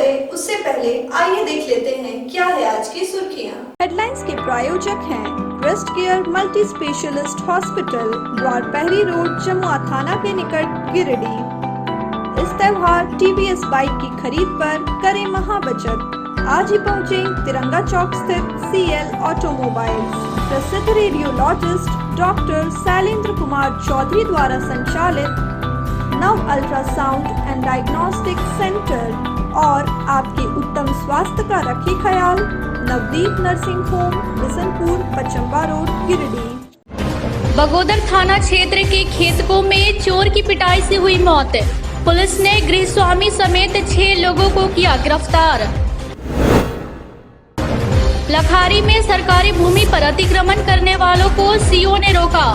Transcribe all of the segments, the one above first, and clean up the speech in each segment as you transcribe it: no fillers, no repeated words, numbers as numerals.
करें उससे पहले आइए देख लेते हैं क्या है आज की सुर्खियां। हेडलाइंस के प्रायोजक हैं Trust Care multi specialist hospital, Dwarpahari road, Jamua थाना के निकट, गिरिडीह। इस त्योहार टीवीएस बाइक की खरीद पर करें महाबचत। आज ही पहुँचे तिरंगा चौक स्थित सीएल ऑटोमोबाइल्स। प्रसिद्ध रेडियोलॉजिस्ट डॉक्टर शैलेंद्र कुमार चौधरी द्वारा संचालित नव अल्ट्रासाउंड एंड डायग्नोस्टिक सेंटर और आपके उत्तम स्वास्थ्य का रखे ख्याल। Navdeep nursing home, Bishanpur, Pachamba road, Giridih. Bagodar थाना क्षेत्र के खेतकों में चोर की पिटाई से हुई मौत। पुलिस ने गृह स्वामी समेत 6 लोगों को किया गिरफ्तार। लखारी में सरकारी भूमि पर अतिक्रमण करने वालों को सीओ ने रोका,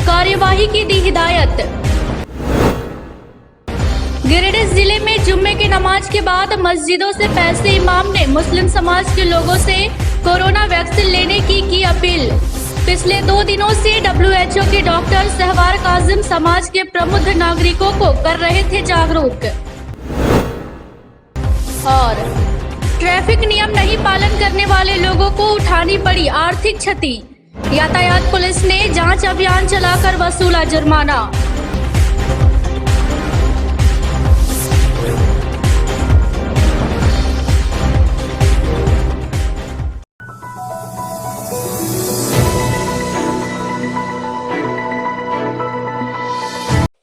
कार्यवाही की दी हिदायत। गिरिडीह जिले में जुम्मे की नमाज के बाद मस्जिदों से पैसे इमाम ने मुस्लिम समाज के लोगों से कोरोना वैक्सीन लेने की अपील। पिछले 2 दिनों से WHO के डॉक्टर सहवार काजिम समाज के प्रमुख नागरिकों को कर रहे थे जागरूक। और ट्रैफिक नियम नहीं पालन करने वाले लोगों को उठानी पड़ी आर्थिक क्षति। यातायात पुलिस ने जांच अभियान चलाकर वसूला जुर्माना।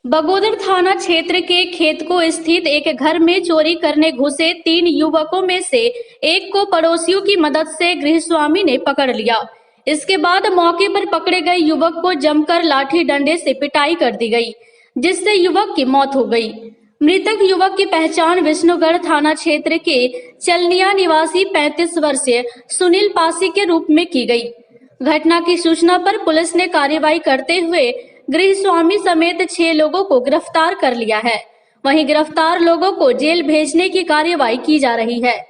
बगोदर थाना क्षेत्र के खेतको स्थित एक घर में चोरी करने घुसे 3 युवकों में से एक को पड़ोसियों की मदद से गृहस्वामी ने पकड़ लिया। इसके बाद मौके पर पकड़े गए युवक को जमकर लाठी डंडे से पिटाई कर दी गई, जिससे युवक की मौत हो गई। मृतक युवक की पहचान विष्णुगढ़ थाना क्षेत्र के चलनिया निवासी 35 वर्षीय सुनील पासी के रूप में की गई। घटना की सूचना पर पुलिस ने कार्रवाई करते हुए गृह स्वामी समेत 6 लोगों को गिरफ्तार कर लिया है। वहीं गिरफ्तार लोगों को जेल भेजने की कार्यवाही की जा रही है।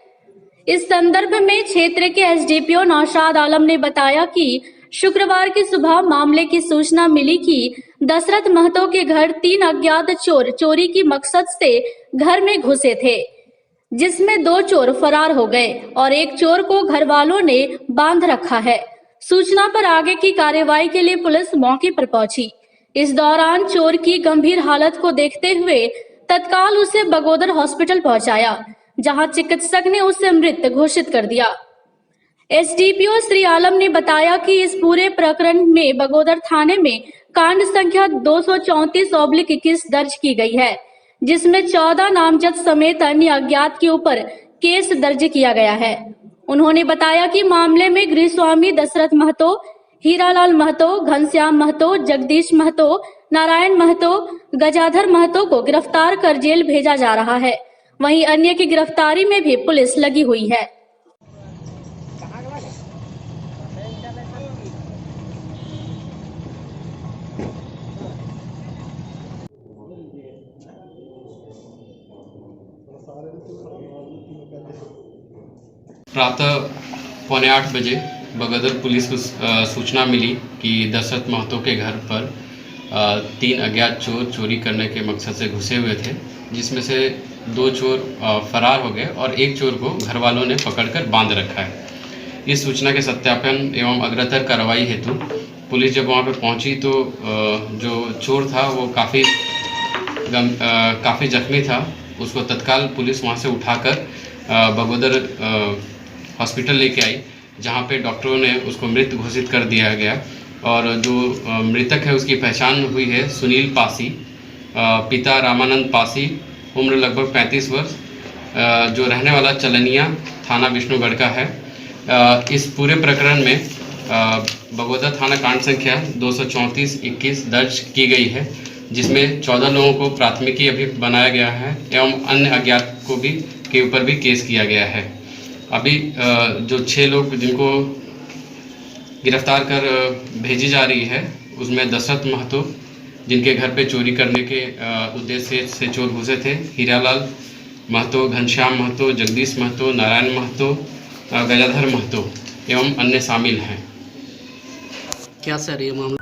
इस संदर्भ में क्षेत्र के एसडीपीओ नौशाद आलम ने बताया कि शुक्रवार की सुबह मामले की सूचना मिली कि दशरथ महतो के घर 3 अज्ञात चोर चोरी की मकसद से घर में घुसे थे, जिसमें 2 चोर फरार हो गए और एक चोर को घर वालों ने बांध रखा है। सूचना पर आगे की कार्यवाही के लिए पुलिस मौके पर पहुंची। इस दौरान चोर की गंभीर हालत को देखते हुए तत्काल उसे बगोदर हॉस्पिटल पहुंचाया, जहां चिकित्सक ने उसे मृत घोषित कर दिया। एसडीपीओ श्री आलम ने बताया कि इस पूरे प्रकरण में बगोदर थाने में कांड संख्या 234/21 दर्ज की गई है, जिसमें 14 नामजद समेत अन्य अज्ञात के ऊपर केस दर्ज किया गया है। उन्होंने बताया कि मामले में गृह स्वामी दशरथ महतो, हीरालाल महतो, घनश्याम महतो, जगदीश महतो, नारायण महतो, गजाधर महतो को गिरफ्तार कर जेल भेजा जा रहा है। वहीं अन्य की गिरफ्तारी में भी पुलिस लगी हुई है। प्रातः 7:45 बजे बगोदर पुलिस को सूचना मिली कि दशरथ महतो के घर पर 3 अज्ञात चोर चोरी करने के मकसद से घुसे हुए थे, जिसमें से 2 चोर फरार हो गए और एक चोर को घर वालों ने पकड़कर बांध रखा है। इस सूचना के सत्यापन एवं अग्रतर कार्रवाई हेतु पुलिस जब वहां पर पहुंची तो जो चोर था वो काफ़ी जख्मी था। उसको तत्काल पुलिस वहां से उठाकर बगोदर हॉस्पिटल लेके आई, जहां पे डॉक्टरों ने उसको मृत घोषित कर दिया गया। और जो मृतक है उसकी पहचान हुई है सुनील पासी, पिता रामानंद पासी, उम्र लगभग 35 वर्ष, जो रहने वाला चलनिया, थाना विष्णुगढ़ का है। इस पूरे प्रकरण में बगोदर थाना कांड संख्या 234/21 दर्ज की गई है, जिसमें 14 लोगों को प्राथमिकी अभी बनाया गया है एवं अन्य अज्ञात को भी के ऊपर भी केस किया गया है। अभी जो 6 लोग जिनको गिरफ्तार कर भेजी जा रही है, उसमें दशरथ महतो, जिनके घर पे चोरी करने के उद्देश्य से चोर घुसे थे, हीरालाल महतो, घनश्याम महतो, जगदीश महतो, नारायण महतो, गजाधर महतो एवं अन्य शामिल हैं। क्या सर ये मामला?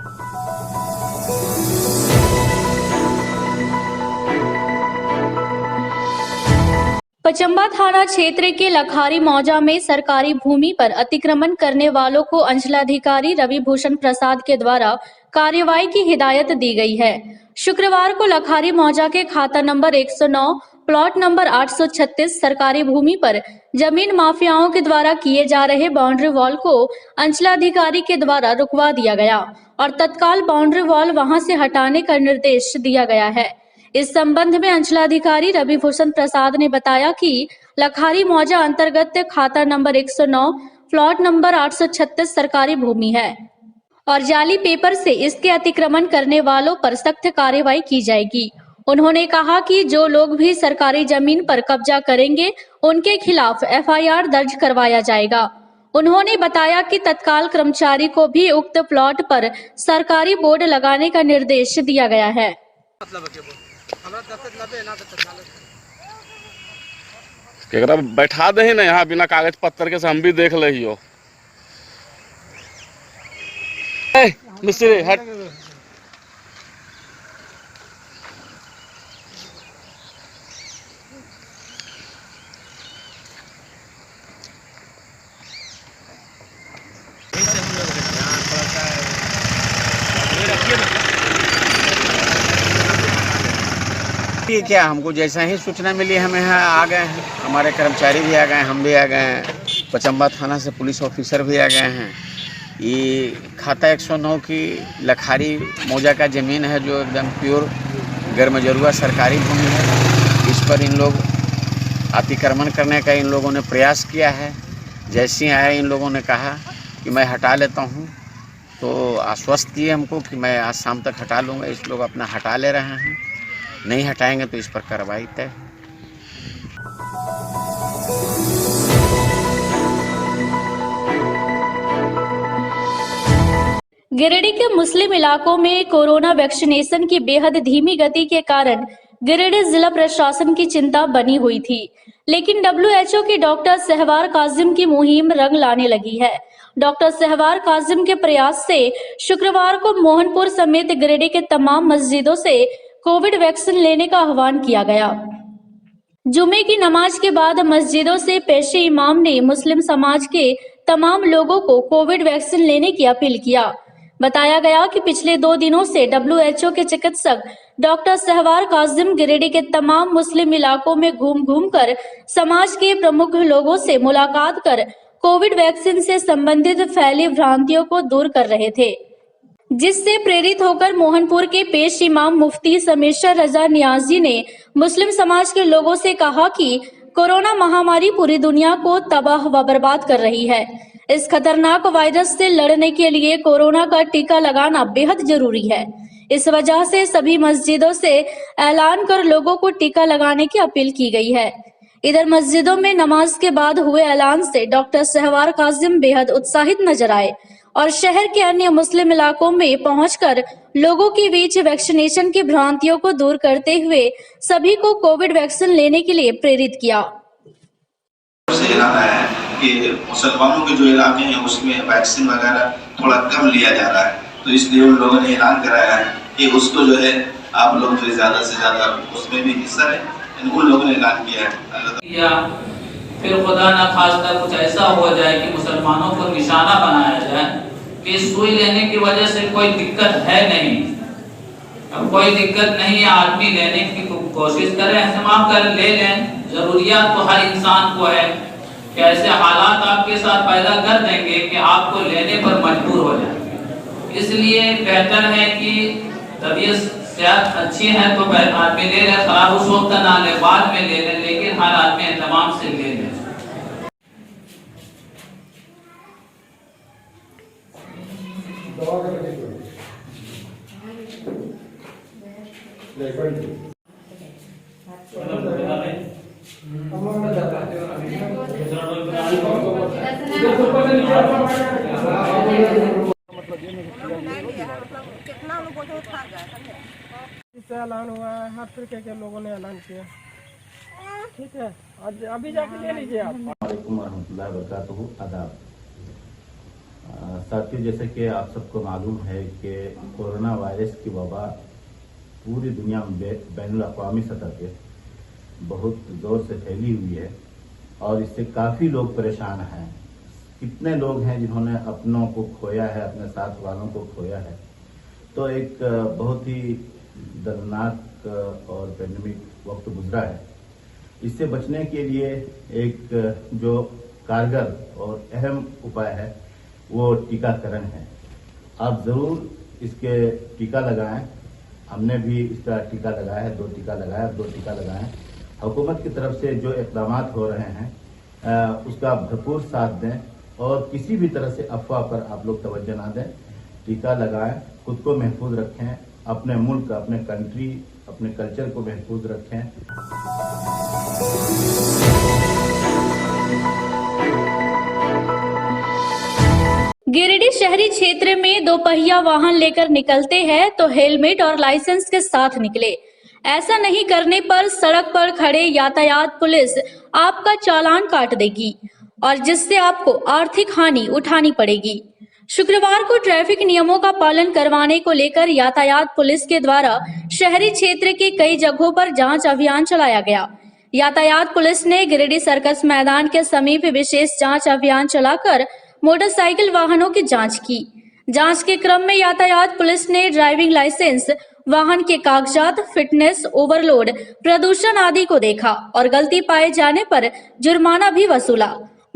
पचम्बा थाना क्षेत्र के लखारी मौजा में सरकारी भूमि पर अतिक्रमण करने वालों को अंचलाधिकारी रवि भूषण प्रसाद के द्वारा कार्रवाई की हिदायत दी गई है। शुक्रवार को लखारी मौजा के खाता नंबर 109 प्लॉट नंबर 836 सरकारी भूमि पर जमीन माफियाओं के द्वारा किए जा रहे बाउंड्री वॉल को अंचलाधिकारी के द्वारा रुकवा दिया गया और तत्काल बाउंड्री वॉल वहां से हटाने का निर्देश दिया गया है। इस संबंध में अंचलाधिकारी रवि भूषण प्रसाद ने बताया कि लखारी मौजा अंतर्गत खाता नंबर 109 प्लॉट नंबर 836 सरकारी भूमि है और जाली पेपर से इसके अतिक्रमण करने वालों पर सख्त कार्रवाई की जाएगी। उन्होंने कहा कि जो लोग भी सरकारी जमीन पर कब्जा करेंगे उनके खिलाफ FIR दर्ज करवाया जाएगा। उन्होंने बताया कि तत्काल कर्मचारी को भी उक्त प्लॉट पर सरकारी बोर्ड लगाने का निर्देश दिया गया है। केकरा बैठा दे ना यहाँ बिना कागज पत्तर के से हम भी देख ले हो। मिस्त्री हट। क्या हमको जैसा ही सूचना मिली हम यहाँ आ गए हैं, हमारे कर्मचारी भी आ गए, हम भी आ गए हैं, पचम्बा थाना से पुलिस ऑफिसर भी आ गए हैं। ये खाता 109 की लखारी मौजा का ज़मीन है जो एकदम प्योर गैरमजरूआ सरकारी भूमि है। इस पर इन लोग अतिक्रमण करने का इन लोगों ने प्रयास किया है। जैसे ही आए इन लोगों ने कहा कि मैं हटा लेता हूँ, तो आश्वस्त किए हमको कि मैं आज शाम तक हटा लूँगा। इस लोग अपना हटा ले रहे हैं, नहीं हटाएंगे तो इस पर कार्रवाई तय। गिरिडीह के मुस्लिम इलाकों में कोरोना वैक्सीनेशन की बेहद धीमी गति के कारण गिरिडीह जिला प्रशासन की चिंता बनी हुई थी, लेकिन WHO की डॉक्टर सहवार काजिम की मुहिम रंग लाने लगी है। डॉक्टर सहवार काजिम के प्रयास से शुक्रवार को मोहनपुर समेत गिरिडीह के तमाम मस्जिदों से कोविड वैक्सीन लेने का आह्वान किया गया। जुमे की नमाज के बाद मस्जिदों से पेशे इमाम ने मुस्लिम समाज के तमाम लोगों को कोविड वैक्सीन लेने की अपील किया। बताया गया कि पिछले 2 दिनों से WHO के चिकित्सक डॉक्टर सहवार काजिम गिरिडीह के तमाम मुस्लिम इलाकों में घूम कर समाज के प्रमुख लोगों से मुलाकात कर कोविड वैक्सीन से संबंधित फैली भ्रांतियों को दूर कर रहे थे, जिससे प्रेरित होकर मोहनपुर के पेश इमाम मुफ्ती समीशर रजा नियाजी ने मुस्लिम समाज के लोगों से कहा कि कोरोना महामारी पूरी दुनिया को तबाह व बर्बाद कर रही है। इस खतरनाक वायरस से लड़ने के लिए कोरोना का टीका लगाना बेहद जरूरी है। इस वजह से सभी मस्जिदों से ऐलान कर लोगों को टीका लगाने की अपील की गई है। इधर मस्जिदों में नमाज के बाद हुए ऐलान से डॉक्टर सहवार काजिम बेहद उत्साहित नजर आए और शहर के अन्य मुस्लिम इलाकों में पहुंचकर लोगों के बीच वैक्सीनेशन की भ्रांतियों को दूर करते हुए सभी को कोविड वैक्सीन लेने के लिए प्रेरित किया। है कि मुसलमानों के जो इलाके हैं उसमें वैक्सीन वगैरह थोड़ा कम लिया जा रहा है, तो इसलिए उन लोगों ने ऐलान कराया है कि उसको जो है आप लोग जो ज़्यादा से ज़्यादा उसमें भी हिस्सा लें। उन लोगों ने ऐलान किया है। या फिर खुदा ना खास्ता कुछ ऐसा हो जाए कि मुसलमानों को निशाना बनाया जाए कि सुई लेने की वजह से कोई दिक्कत है नहीं, अब कोई दिक्कत नहीं है, आदमी लेने की कोशिश करें, एहतमाम कर ले लें। जरूरियात तो हर इंसान को है कि ऐसे हालात आपके साथ पैदा कर देंगे कि आपको लेने पर मजबूर हो जाएंगे। इसलिए बेहतर है कि तबीयत सेहत अच्छी है तो आदमी ले ले, खराब उस वक्त ना ले, बाद में ले ले, लेकिन हर आदमी एहतमाम से ले ले। इससे ऐलान हुआ है, हर तरीके के लोगों ने ऐलान किया। ठीक है, आज अभी जाके ले लीजिए आप। आदाब। साथियों, जैसे कि आप सबको मालूम है कि कोरोना वायरस की वबा पूरी दुनिया में बैनुल-अक़वामी सतह पे बहुत जोर से फैली हुई है और इससे काफ़ी लोग परेशान हैं। कितने लोग हैं जिन्होंने अपनों को खोया है, अपने साथ वालों को खोया है। तो एक बहुत ही दर्दनाक और पैंडेमिक वक्त गुजरा है। इससे बचने के लिए एक जो कारगर और अहम उपाय है वो टीकाकरण है। आप ज़रूर इसके टीका लगाएं। हमने भी इसका टीका लगाया है, 2 टीका लगाया, 2 टीका लगाएं। हुकूमत की तरफ से जो इक़दाम हो रहे हैं उसका भरपूर साथ दें और किसी भी तरह से अफवाह पर आप लोग तवज्जो ना दें। टीका लगाएं, खुद को महफूज रखें, अपने मुल्क, अपने कंट्री, अपने कल्चर को महफूज रखें। गिरिडीह शहरी क्षेत्र में 2 पहिया वाहन लेकर निकलते हैं तो हेलमेट और लाइसेंस के साथ निकले। ऐसा नहीं करने पर सड़क पर खड़े यातायात पुलिस आपका चालान काट देगी और जिससे आपको आर्थिक हानि उठानी पड़ेगी। शुक्रवार को ट्रैफिक नियमों का पालन करवाने को लेकर यातायात पुलिस के द्वारा शहरी क्षेत्र के कई जगहों पर जांच अभियान चलाया गया। यातायात पुलिस ने गिरिडीह सर्कस मैदान के समीप विशेष जांच अभियान चलाकर मोटरसाइकिल वाहनों की जांच की। जांच के क्रम में यातायात पुलिस ने ड्राइविंग लाइसेंस, वाहन के कागजात, फिटनेस, ओवरलोड, प्रदूषण आदि को देखा और गलती पाए जाने पर जुर्माना भी वसूला।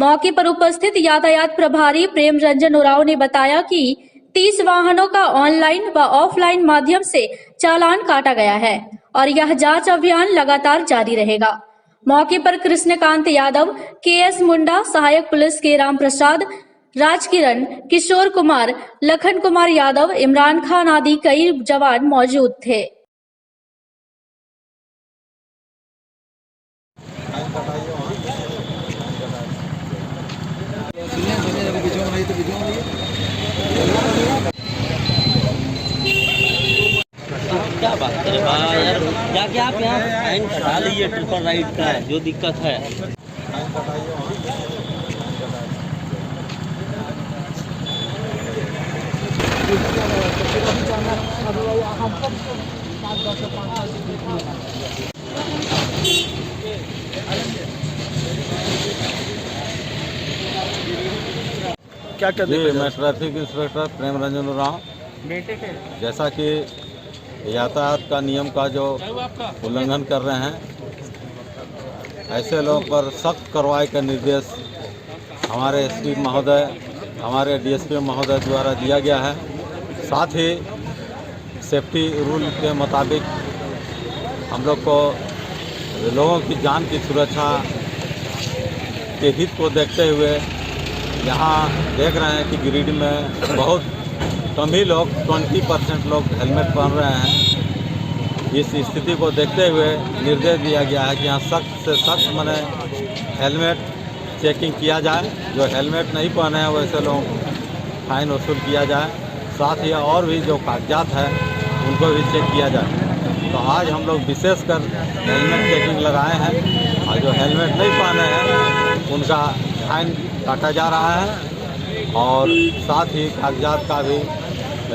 मौके पर उपस्थित यातायात प्रभारी प्रेम रंजन उरांव ने बताया कि 30 वाहनों का ऑनलाइन व ऑफलाइन माध्यम से चालान काटा गया है और यह जांच अभियान लगातार जारी रहेगा। मौके पर कृष्णकांत यादव, KS मुंडा, सहायक पुलिस के राम प्रसाद, राजकिरण, किशोर कुमार, लखन कुमार यादव, इमरान खान आदि कई जवान मौजूद थे। क्या बात करें यार, जाके आप यहाँ फाइन कटा लीजिए। ट्रिपल राइड का है जो दिक्कत है। क्या जी, मैं ट्रैफिक इंस्पेक्टर प्रेम रंजन उरांव। जैसा कि यातायात का नियम का जो उल्लंघन कर रहे हैं, ऐसे लोगों पर सख्त कार्रवाई का निर्देश हमारे SP महोदय, हमारे DSP महोदय द्वारा दिया गया है। साथ ही सेफ्टी रूल के मुताबिक हम लोग को लोगों की जान की सुरक्षा के हित को देखते हुए यहाँ देख रहे हैं कि गिरिडीह में बहुत कम ही लोग 20% लोग हेलमेट पहन रहे हैं। इस स्थिति को देखते हुए निर्देश दिया गया है कि यहाँ सख्त से सख्त माने हेलमेट चेकिंग किया जाए। जो हेलमेट नहीं पहने हैं वैसे लोगों को फाइन वसूल किया जाए। साथ ही और भी जो कागजात हैं उनको भी चेक किया जाए। तो आज हम लोग विशेषकर हेलमेट चेकिंग लगाए हैं और जो हेलमेट नहीं पहने हैं उनका फाइन काटा जा रहा है और साथ ही कागजात का भी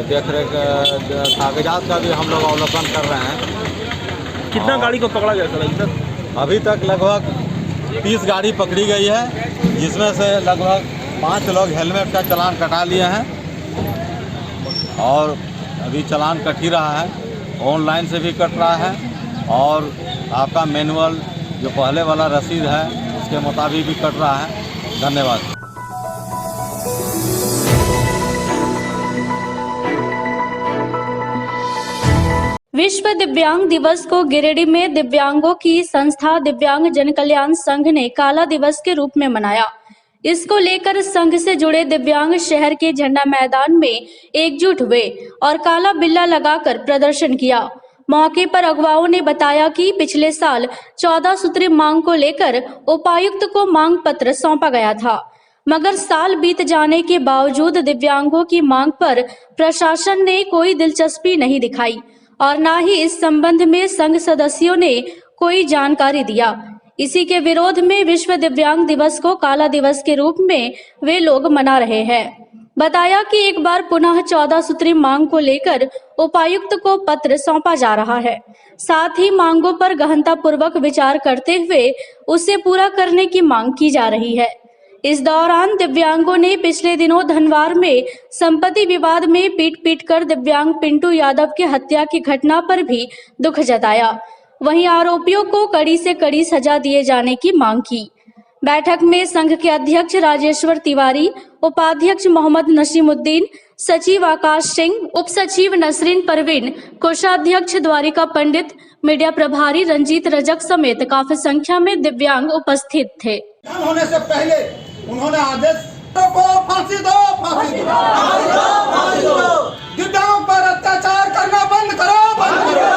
देख-रेख, कागजात का भी हम लोग अवलोकन कर रहे हैं। कितना गाड़ी को पकड़ा गया सर? अभी तक लगभग 30 गाड़ी पकड़ी गई है, जिसमें से लगभग 5 लोग हेलमेट का चालान कटा लिए हैं और अभी चालान कट ही रहा है। ऑनलाइन से भी कट रहा है और आपका मैनुअल जो पहले वाला रसीद है उसके मुताबिक भी कट रहा है। धन्यवाद। विश्व दिव्यांग दिवस को गिरिडीह में दिव्यांगों की संस्था दिव्यांग जन कल्याण संघ ने काला दिवस के रूप में मनाया। इसको लेकर संघ से जुड़े दिव्यांग शहर के झंडा मैदान में एकजुट हुए और काला बिल्ला लगाकर प्रदर्शन किया। मौके पर अगुवाओं ने बताया कि पिछले साल 14 सूत्री मांग को लेकर उपायुक्त को मांग पत्र सौंपा गया था, मगर साल बीत जाने के बावजूद दिव्यांगों की मांग पर प्रशासन ने कोई दिलचस्पी नहीं दिखाई और न ही इस संबंध में संघ सदस्यों ने कोई जानकारी दिया। इसी के विरोध में विश्व दिव्यांग दिवस को काला दिवस के रूप में वे लोग मना रहे हैं। बताया कि एक बार पुनः 14 सूत्री मांग को लेकर उपायुक्त को पत्र सौंपा जा रहा है। साथ ही मांगों पर गहनता पूर्वक विचार करते हुए उसे पूरा करने की मांग की जा रही है। इस दौरान दिव्यांगों ने पिछले दिनों धनवार में संपत्ति विवाद में पीट कर दिव्यांग पिंटू यादव की हत्या की घटना पर भी दुख जताया। वहीं आरोपियों को कड़ी से कड़ी सजा दिए जाने की मांग की। बैठक में संघ के अध्यक्ष राजेश्वर तिवारी, उपाध्यक्ष मोहम्मद नसीमुद्दीन, सचिव आकाश सिंह, उप सचिव नसरीन परवीन, कोषाध्यक्ष द्वारिका पंडित, मीडिया प्रभारी रंजीत रजक समेत काफी संख्या में दिव्यांग उपस्थित थे। होने से पहले उन्होंने आदेश को फांसी दो, फांसी दो, फांसी दो। दिव्यांगों पर अत्याचार करना बंद करो, बंद करो।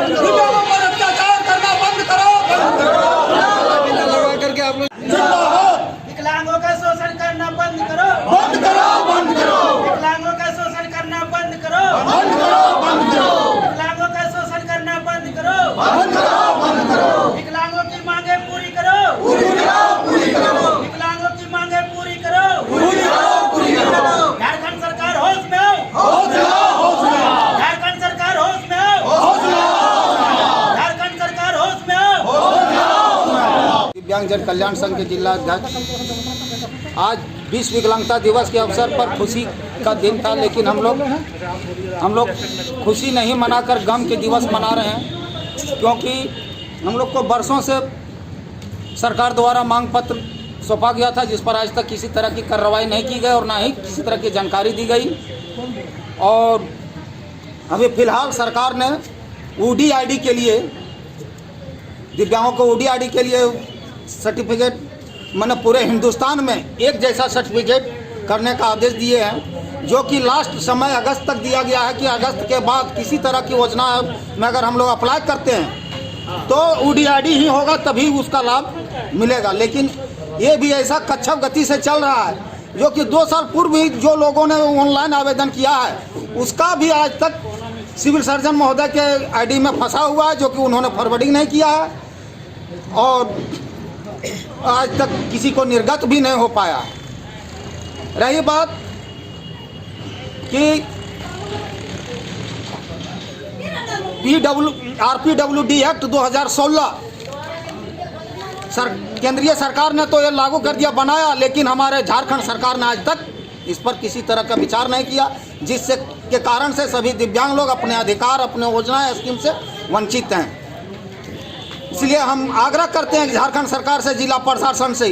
दिव्यांगों पर अत्याचार करना बंद करो, बंद करो। लगा करके आप लोग विकलांगों का शोषण करना बंद करो, बंद करो, बंद करो। विकलांगों का शोषण करना बंद करो, बंद करो, बंद करो। विकलांगों का शोषण करना बंद करो, बंद करो, बंद करो। विकलांगों की मांगे पूरी करो, पूरी करो, पूरी करो। विकलांगों की मांगे पूरी करो, पूरी करो, पूरी करो। झारखंड सरकार होश में आओ, होश में आओ, होश में आओ। झारखंड सरकार होश में आओ, होश में आओ। झारखंड सरकार होश में आओ, होश में आओ, होश में आओ। दिव्यांगजन कल्याण संघ के जिला अध्यक्ष, आज विश्व विकलांगता दिवस के अवसर पर खुशी का दिन था, लेकिन हम लोग खुशी नहीं मनाकर गम के दिवस मना रहे हैं, क्योंकि हम लोग को वर्षों से सरकार द्वारा मांग पत्र सौंपा गया था, जिस पर आज तक किसी तरह की कार्रवाई नहीं की गई और ना ही किसी तरह की जानकारी दी गई। और अभी फिलहाल सरकार ने ODID के लिए, दिव्यांगों को ODID के लिए सर्टिफिकेट मैंने पूरे हिंदुस्तान में एक जैसा सर्टिफिकेट करने का आदेश दिए हैं, जो कि लास्ट समय अगस्त तक दिया गया है कि अगस्त के बाद किसी तरह की योजना में अगर हम लोग अप्लाई करते हैं तो ODID ही होगा, तभी उसका लाभ मिलेगा। लेकिन ये भी ऐसा कच्छप गति से चल रहा है, जो कि 2 साल पूर्व ही जो लोगों ने ऑनलाइन आवेदन किया है उसका भी आज तक सिविल सर्जन महोदय के ID में फंसा हुआ है, जो कि उन्होंने फॉरवर्डिंग नहीं किया है और आज तक किसी को निर्गत भी नहीं हो पाया। रही बात कि RPWD एक्ट 2016 केंद्रीय सरकार ने तो ये लागू कर दिया, बनाया, लेकिन हमारे झारखंड सरकार ने आज तक इस पर किसी तरह का विचार नहीं किया, जिससे के कारण से सभी दिव्यांग लोग अपने अधिकार, अपने योजनाएं, स्कीम से वंचित हैं। इसलिए हम आग्रह करते हैं झारखंड सरकार से, जिला प्रशासन से,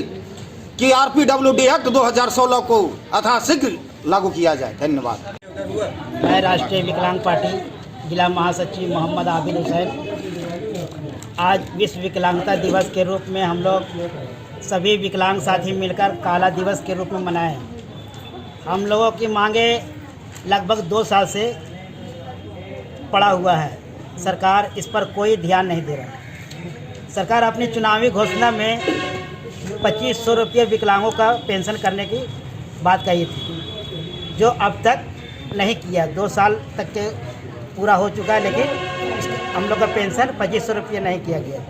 कि RPWD एक्ट 2016 को यथाशीघ्र लागू किया जाए। धन्यवाद। मैं राष्ट्रीय विकलांग पार्टी जिला महासचिव मोहम्मद आबिद हुसैन, आज विश्व विकलांगता दिवस के रूप में हम लोग सभी विकलांग साथी मिलकर काला दिवस के रूप में मनाए। हम लोगों की मांगे लगभग 2 साल से पड़ा हुआ है, सरकार इस पर कोई ध्यान नहीं दे रहा। सरकार अपनी चुनावी घोषणा में 2500 रुपये विकलांगों का पेंशन करने की बात कही थी, जो अब तक नहीं किया। 2 साल तक के पूरा हो चुका है, लेकिन हम लोग का पेंशन 2500 रुपये नहीं किया गया।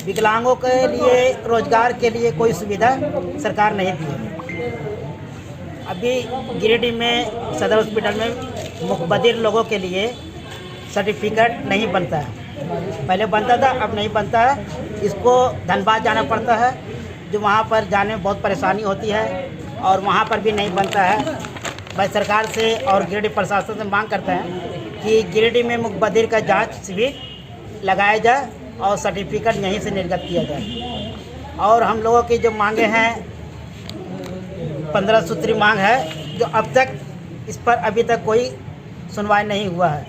विकलांगों के लिए रोजगार के लिए कोई सुविधा सरकार नहीं दी है। अभी गिरिडीह में सदर हॉस्पिटल में मुकबदिर लोगों के लिए सर्टिफिकेट नहीं बनता है, पहले बनता था, अब नहीं बनता है। इसको धनबाद जाना पड़ता है, जो वहाँ पर जाने में बहुत परेशानी होती है, और वहाँ पर भी नहीं बनता है। मैं सरकार से और गिरिडीह प्रशासन से मांग करते हैं कि गिरिडीह में मुकबदिर का जांच शिविर लगाया जाए और सर्टिफिकेट यहीं से निर्गत किया जाए। और हम लोगों की जो मांगे हैं 15 सूत्री मांग है, जो अब तक इस पर अभी तक कोई सुनवाई नहीं हुआ है।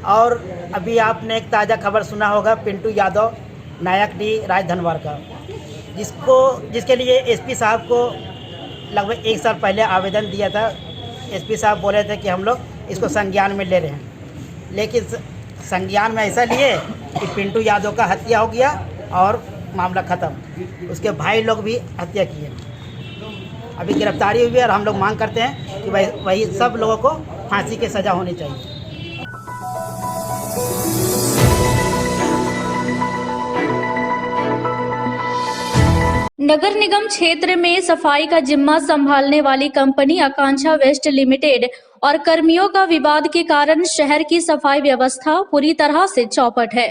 और अभी आपने एक ताज़ा खबर सुना होगा पिंटू यादव नायकडी राज धनवार का, जिसके लिए SP साहब को लगभग 1 साल पहले आवेदन दिया था। SP साहब बोले थे कि हम लोग इसको संज्ञान में ले रहे हैं, लेकिन संज्ञान में ऐसा लिए कि पिंटू यादव का हत्या हो गया और मामला ख़त्म। उसके भाई लोग भी हत्या किए, अभी गिरफ्तारी हुई है। और हम लोग मांग करते हैं कि वही सब लोगों को फांसी की सज़ा होनी चाहिए। नगर निगम क्षेत्र में सफाई का जिम्मा संभालने वाली कंपनी आकांक्षा वेस्ट लिमिटेड और कर्मियों का विवाद के कारण शहर की सफाई व्यवस्था पूरी तरह से चौपट है।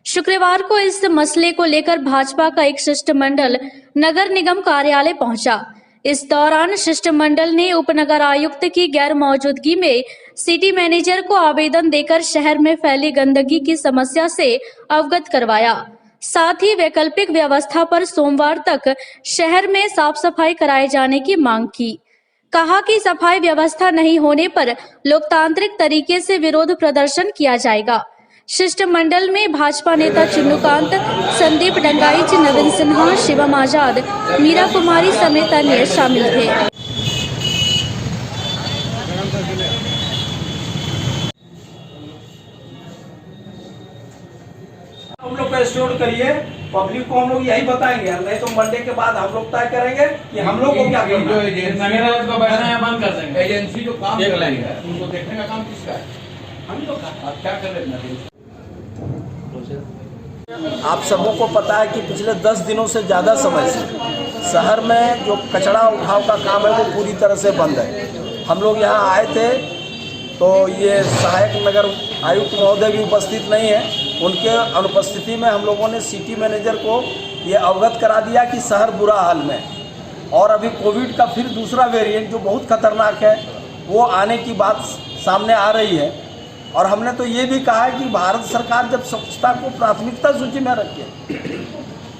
शुक्रवार को इस मसले को लेकर भाजपा का एक शिष्टमंडल नगर निगम कार्यालय पहुंचा। इस दौरान शिष्टमंडल ने उपनगर आयुक्त की गैर मौजूदगी में सिटी मैनेजर को आवेदन देकर शहर में फैली गंदगी की समस्या से अवगत करवाया। साथ ही वैकल्पिक व्यवस्था पर सोमवार तक शहर में साफ सफाई कराए जाने की मांग की। कहा कि सफाई व्यवस्था नहीं होने पर लोकतांत्रिक तरीके से विरोध प्रदर्शन किया जाएगा। शिष्टमंडल में भाजपा नेता चिन्नुकांत, संदीप डंगाइच, नवीन सिन्हा, शिवम आजाद, मीरा कुमारी समेत अन्य शामिल थे। हम लोग का स्टोर करिए, पब्लिक को हम लोग यही बताएंगे, नहीं तो मंडे के बाद हम लोग तय करेंगे कि हम लोग को क्या करना है। एजेंसी को बैठना है बंद कर देंगे। एजेंसी जो काम देख लेंगे उनको देखने का काम किसका है? हम लोग का। आप क्या कर रहे हैं? आप सबों को पता है कि पिछले 10 दिनों से ज़्यादा समय से शहर में जो कचरा उठाव का काम है वो पूरी तरह से बंद है। हम लोग यहाँ आए थे तो ये सहायक नगर आयुक्त महोदय भी उपस्थित नहीं है, उनके अनुपस्थिति में हम लोगों ने सिटी मैनेजर को ये अवगत करा दिया कि शहर बुरा हाल में, और अभी कोविड का फिर दूसरा वेरिएंट जो बहुत खतरनाक है वो आने की बात सामने आ रही है। और हमने तो ये भी कहा है कि भारत सरकार जब स्वच्छता को प्राथमिकता सूची में रखे,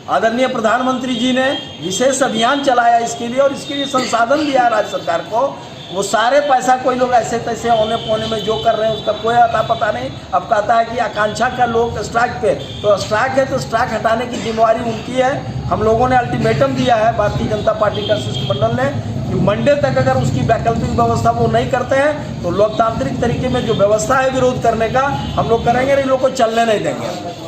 आदरणीय प्रधानमंत्री जी ने विशेष अभियान चलाया इसके लिए, और इसके लिए संसाधन दिया राज्य सरकार को। वो सारे पैसा कोई लोग ऐसे तैसे औने पौने में जो कर रहे हैं उसका कोई अता पता नहीं। अब कहता है कि आकांक्षा का लोग स्ट्राइक पे, तो स्ट्राइक है तो स्ट्राइक हटाने की जिम्मेवारी उनकी है। हम लोगों ने अल्टीमेटम दिया है भारतीय जनता पार्टी का शिष्टमंडल ने कि मंडे तक अगर उसकी वैकल्पिक व्यवस्था वो नहीं करते हैं तो लोकतांत्रिक तरीके में जो व्यवस्था है विरोध करने का हम लोग करेंगे, इन लोग को चलने नहीं देंगे।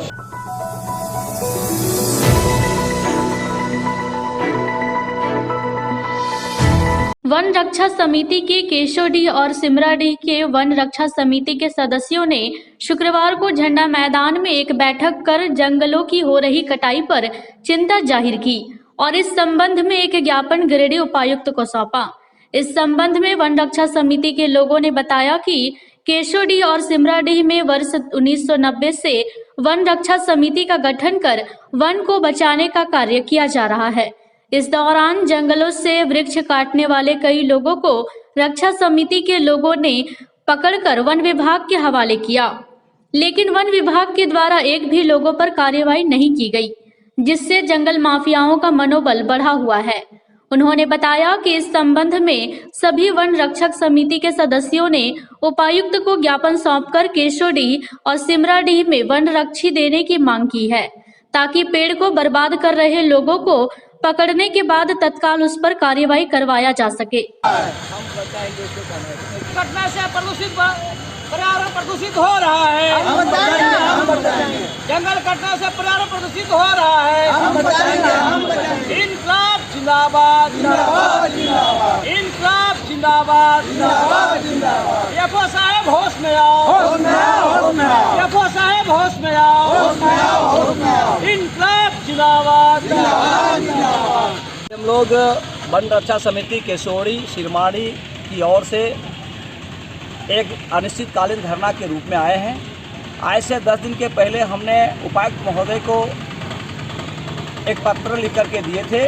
वन रक्षा समिति के केशोडीह और सिमराडीह के वन रक्षा समिति के सदस्यों ने शुक्रवार को झंडा मैदान में एक बैठक कर जंगलों की हो रही कटाई पर चिंता जाहिर की और इस संबंध में एक ज्ञापन गिरिडीह उपायुक्त को सौंपा। इस संबंध में वन रक्षा समिति के लोगों ने बताया कि केशोडीह और सिमराडीह में वर्ष 1990 से वन रक्षा समिति का गठन कर वन को बचाने का कार्य किया जा रहा है। इस दौरान जंगलों से वृक्ष काटने वाले कई लोगों को रक्षा समिति के लोगों ने पकड़कर वन विभाग के हवाले किया, लेकिन वन विभाग के द्वारा एक भी लोगों पर कार्रवाई नहीं की गई, जिससे जंगल माफियाओं का मनोबल बढ़ा हुआ है। उन्होंने बताया कि इस संबंध में सभी वन रक्षक समिति के सदस्यों ने उपायुक्त को ज्ञापन सौंपकर केशोडीह और सिमराडीह में वन रक्षी देने की मांग की है, ताकि पेड़ को बर्बाद कर रहे लोगों को पकड़ने के बाद तत्काल उस पर कार्रवाई करवाया जा सके। घटना से पर्यावरण प्रदूषित हो रहा है, जंगल कटने से पर्यावरण प्रदूषित हो रहा है। इनकलाब जिंदाबाद, इनकलाब जिंदाबाद। एफओ साहब होश में आओ, एफओ साहब होश में आओ। इनकलाब जिंदाबाद। हम लोग वन रक्षा समिति केशोडीह सिरमाड़ी की ओर से एक अनिश्चितकालीन धरना के रूप में आए हैं। आज से 10 दिन के पहले हमने उपायुक्त महोदय को एक पत्र लिख करके दिए थे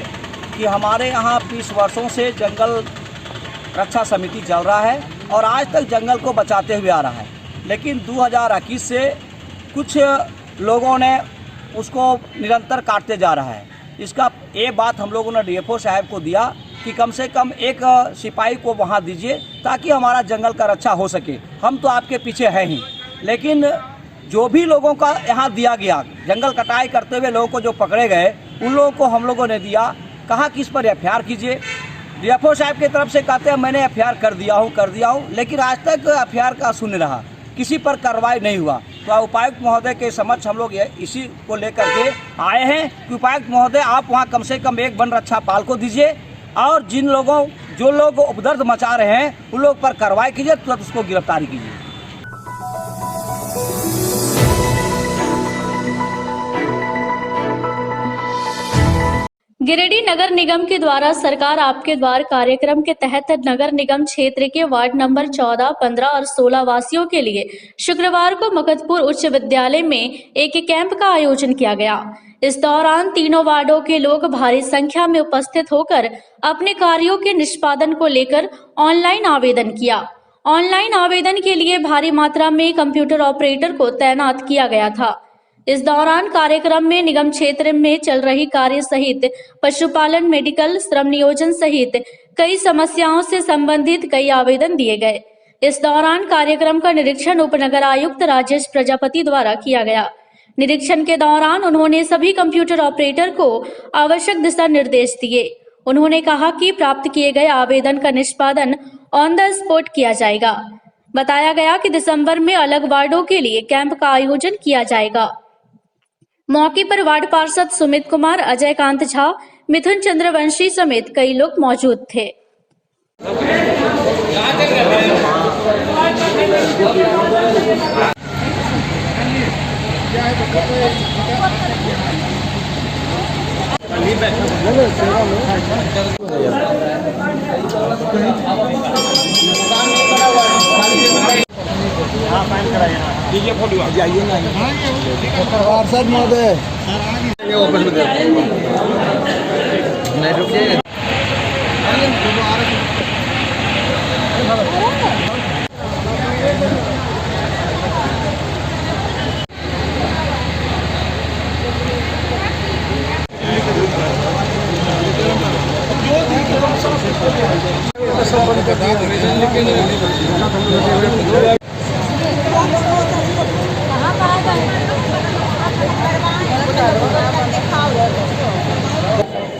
कि हमारे यहाँ 20 वर्षों से जंगल रक्षा समिति चल रहा है और आज तक जंगल को बचाते हुए आ रहा है, लेकिन 2021 से कुछ लोगों ने उसको निरंतर काटते जा रहा है। इसका ये बात हम लोगों ने डीएफओ साहब को दिया कि कम से कम एक सिपाही को वहाँ दीजिए ताकि हमारा जंगल का रक्षा हो सके। हम तो आपके पीछे हैं ही, लेकिन जो भी लोगों का यहाँ दिया गया, जंगल कटाई करते हुए लोगों को जो पकड़े गए, उन लोगों को हम लोगों ने दिया, कहा कि इस पर एफआईआर कीजिए। डीएफओ साहब की तरफ से कहते हैं मैंने एफआईआर कर दिया हूँ, लेकिन आज तक एफआईआर का शून्य रहा, किसी पर कार्रवाई नहीं हुआ। तो उपायुक्त महोदय के समक्ष हम लोग इसी को लेकर के आए हैं कि उपायुक्त महोदय आप वहाँ कम से कम एक वन रक्षा पाल को दीजिए और जो लोग उपद्रव मचा रहे हैं उन लोग पर कार्रवाई कीजिए, तुरंत उसको गिरफ्तारी कीजिए। गिरिडीह नगर निगम के द्वारा सरकार आपके द्वार कार्यक्रम के तहत नगर निगम क्षेत्र के वार्ड नंबर 14, 15 और 16 वासियों के लिए शुक्रवार को मगधपुर उच्च विद्यालय में एक कैंप का आयोजन किया गया। इस दौरान तीनों वार्डों के लोग भारी संख्या में उपस्थित होकर अपने कार्यों के निष्पादन को लेकर ऑनलाइन आवेदन किया। ऑनलाइन आवेदन के लिए भारी मात्रा में कंप्यूटर ऑपरेटर को तैनात किया गया था। इस दौरान कार्यक्रम में निगम क्षेत्र में चल रही कार्य सहित पशुपालन, मेडिकल, श्रम नियोजन सहित कई समस्याओं से संबंधित कई आवेदन दिए गए। इस दौरान कार्यक्रम का निरीक्षण उपनगर आयुक्त राजेश प्रजापति द्वारा किया गया। निरीक्षण के दौरान उन्होंने सभी कंप्यूटर ऑपरेटर को आवश्यक दिशा निर्देश दिए। उन्होंने कहा कि प्राप्त किए गए आवेदन का निष्पादन ऑन द स्पॉट किया जाएगा। बताया गया कि दिसंबर में अलग वार्डों के लिए कैंप का आयोजन किया जाएगा। मौके पर वार्ड पार्षद सुमित कुमार, अजय कांत झा, मिथुन चंद्रवंशी समेत कई लोग मौजूद थे। पार्षद महोदय नहीं रुकिए।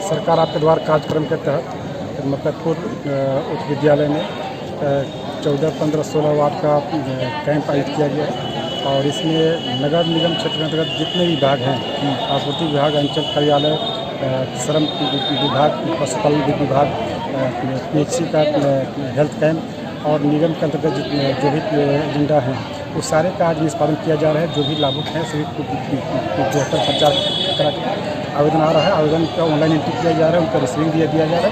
सरकार आपके द्वार कार्यक्रम के तहत मगधपुर उच्च विद्यालय में 14, 15, 16 वार्ड का कैंप आयोजित किया गया है और इसमें नगर निगम क्षेत्र के अंतर्गत जितने विभाग हैं, आपूर्ति विभाग, अंचल कार्यालय, श्रम विभाग, पशुपालन विभाग, पीएचसी का हेल्थ कैंप और निगम के अंतर्गत जो भी एजेंडा हैं उस सारे का आज निष्पादन किया जा रहा है। जो भी लाभुक हैं सभी बेहतर प्रचार करा के आवेदन आ रहा है, आवेदन का ऑनलाइन एंट्री किया जा रहा है, उनका रिसीविंग दिया जा रहा है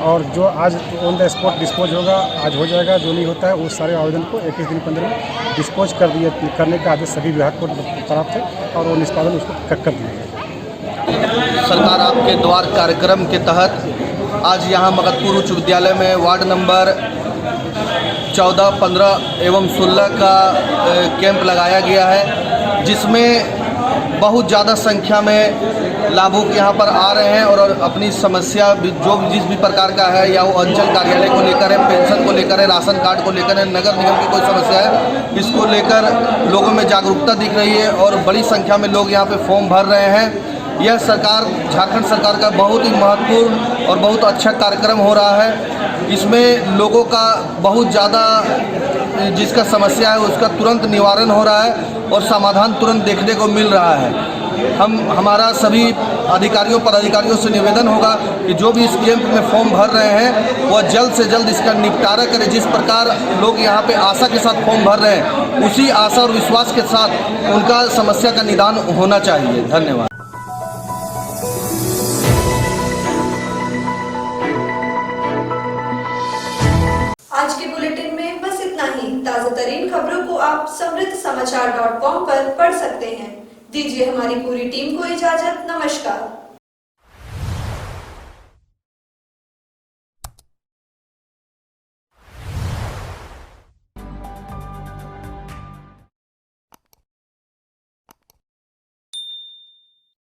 और जो आज ऑन द स्पॉट डिस्पोज होगा आज हो जाएगा। जो नहीं होता है उस सारे आवेदन को 21 दिन के अंदर में डिस्पोज करने का आदेश सभी विभाग को प्राप्त है और वो निष्पादन उसको कर दिया जाएगा। सरकार आपके द्वार कार्यक्रम के तहत आज यहाँ मगधपुर उच्च विद्यालय में वार्ड नंबर 14, 15 एवं 16 का कैंप लगाया गया है, जिसमें बहुत ज़्यादा संख्या में लाभुक यहाँ पर आ रहे हैं और अपनी समस्या जो जिस भी प्रकार का है, या वो अंचल कार्यालय को लेकर है, पेंशन को लेकर है, राशन कार्ड को लेकर है, नगर निगम की कोई समस्या है, इसको लेकर लोगों में जागरूकता दिख रही है और बड़ी संख्या में लोग यहाँ पे फॉर्म भर रहे हैं। यह सरकार, झारखंड सरकार का बहुत ही महत्वपूर्ण और बहुत अच्छा कार्यक्रम हो रहा है। इसमें लोगों का बहुत ज़्यादा जिसका समस्या है उसका तुरंत निवारण हो रहा है और समाधान तुरंत देखने को मिल रहा है। हमारा सभी अधिकारियों पर अधिकारियों से निवेदन होगा कि जो भी इस कैंप में फॉर्म भर रहे हैं वह जल्द से जल्द इसका निपटारा करें। जिस प्रकार लोग यहाँ पे आशा के साथ फॉर्म भर रहे हैं, उसी आशा और विश्वास के साथ उनका समस्या का निदान होना चाहिए। धन्यवाद। आज के बुलेटिन में बस इतना ही। ताज़ा तरीन खबरों को आप समृद्धसमाचार.com पर पढ़ सकते हैं। दीजिए हमारी पूरी टीम को इजाजत। नमस्कार।